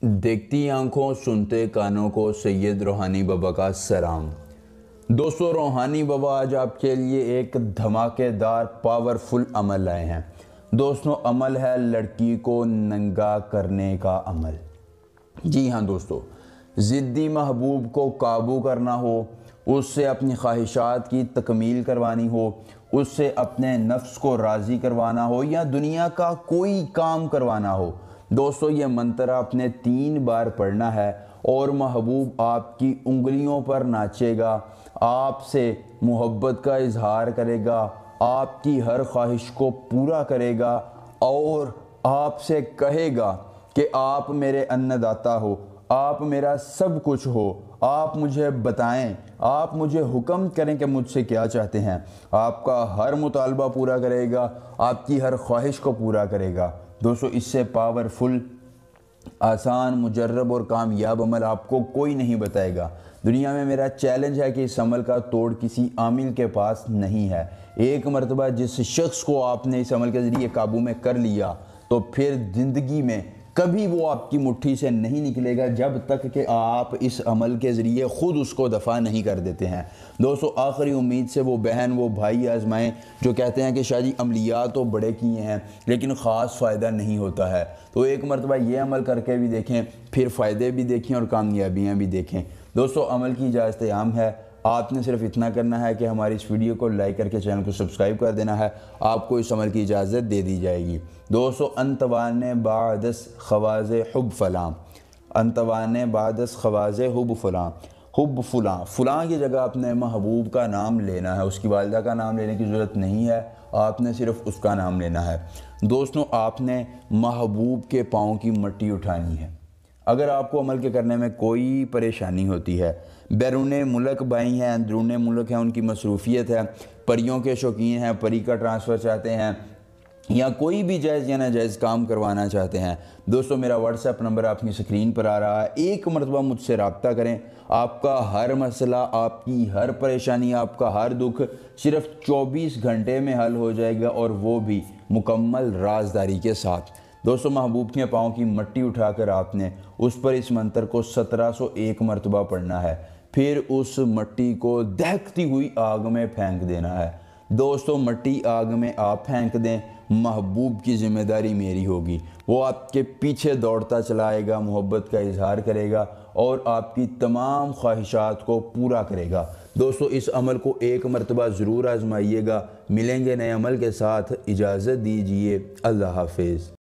دیکھتی آنکھوں سنتے کانوں کو سید روحانی بابا کا سلام۔ دوستو، روحانی بابا آج آپ کے لیے ایک دھماکے دار پاورفل عمل لائے ہیں۔ دوستو، عمل ہے لڑکی کو ننگا کرنے کا عمل۔ جی ہاں دوستو، ضدی محبوب کو قابو کرنا ہو، اس سے اپنی خواہشات کی تکمیل کروانی ہو، اس سے اپنے نفس کو راضی کروانا ہو یا دنیا کا کوئی کام کروانا ہو، دوستو یہ منتر آپ نے 3 بار پڑھنا ہے اور محبوب آپ کی انگلیوں پر ناچے گا، آپ سے محبت کا اظہار کرے گا، آپ کی ہر خواہش کو پورا کرے گا اور آپ سے کہے گا کہ آپ میرے انّداتا ہو، آپ میرا سب کچھ ہو، آپ مجھے بتائیں، آپ مجھے حکم کریں کہ مجھ سے کیا چاہتے ہیں۔ آپ کا ہر مطالبہ پورا کرے گا، آپ کی ہر خواہش کو پورا کرے گا۔ دوستو، اس سے پاورفل، آسان، مجرب اور کامیاب عمل آپ کو کوئی نہیں بتائے گا۔ دنیا میں میرا چیلنج ہے کہ اس عمل کا توڑ کسی عامل کے پاس نہیں ہے۔ ایک مرتبہ جس شخص کو آپ نے اس عمل کے ذریعے قابو میں کر لیا تو پھر زندگی میں کبھی وہ آپ کی مٹھی سے نہیں نکلے گا جب تک کہ آپ اس عمل کے ذریعے خود اس کو دفع نہیں کر دیتے ہیں۔ دوستو، آخری امید سے وہ بہن وہ بھائی آزمائیں جو کہتے ہیں کہ شاہ جی عملیات تو بڑے کیے ہیں لیکن خاص فائدہ نہیں ہوتا ہے، تو ایک مرتبہ یہ عمل کر کے بھی دیکھیں، پھر فائدے بھی دیکھیں اور کامیابیاں بھی دیکھیں۔ دوستو، عمل کی اجازت عام ہے۔ آپ نے صرف اتنا کرنا ہے کہ ہماری اس ویڈیو کو لائک کر کے چینل کو سبسکرائب کر دینا ہے، آپ کو اس عمل کی اجازت دے دی جائے گی۔ دوستو، انتوان بعدس خواز حب فلاں، انتوان بعدس خواز حب فلاں، حب فلاں، فلاں کی جگہ آپ نے محبوب کا نام لینا ہے، اس کی والدہ کا نام لینے کی ضرورت نہیں ہے، آپ نے صرف اس کا نام لینا ہے۔ دوستو، آپ نے محبوب کے پاؤں کی مٹی اٹھانی ہے۔ اگر آپ کو عمل کے کرنے میں کوئی پریشانی ہوتی ہے، بیرون ملک بھائی ہیں، اندرون ملک ہیں، ان کی مصروفیت ہے، پریوں کے شوقین ہیں، پری کا ٹرانسفر چاہتے ہیں یا کوئی بھی جائز یا ناجائز کام کروانا چاہتے ہیں، دوستو میرا واٹس ایپ نمبر آپ کی سکرین پر آ رہا ہے، ایک مرتبہ مجھ سے رابطہ کریں۔ آپ کا ہر مسئلہ، آپ کی ہر پریشانی، آپ کا ہر دکھ صرف 24 گھنٹے میں حل ہو جائے گا، اور وہ بھی مکمل رازداری کے ساتھ۔ دوستو، محبوب کے پاؤں کی مٹی اٹھا کر آپ نے اس پر اس منتر کو 1701 مرتبہ پڑھنا ہے، پھر اس مٹی کو دہکتی ہوئی آگ میں پھینک دینا ہے۔ دوستو، مٹی آگ میں آپ پھینک دیں، محبوب کی ذمہ داری میری ہوگی، وہ آپ کے پیچھے دوڑتا چلائے گا، محبت کا اظہار کرے گا اور آپ کی تمام خواہشات کو پورا کرے گا۔ دوستو، اس عمل کو ایک مرتبہ ضرور آزمائیے گا۔ ملیں گے نئے عمل کے ساتھ، اجازت دیجیے، اللہ حافظ۔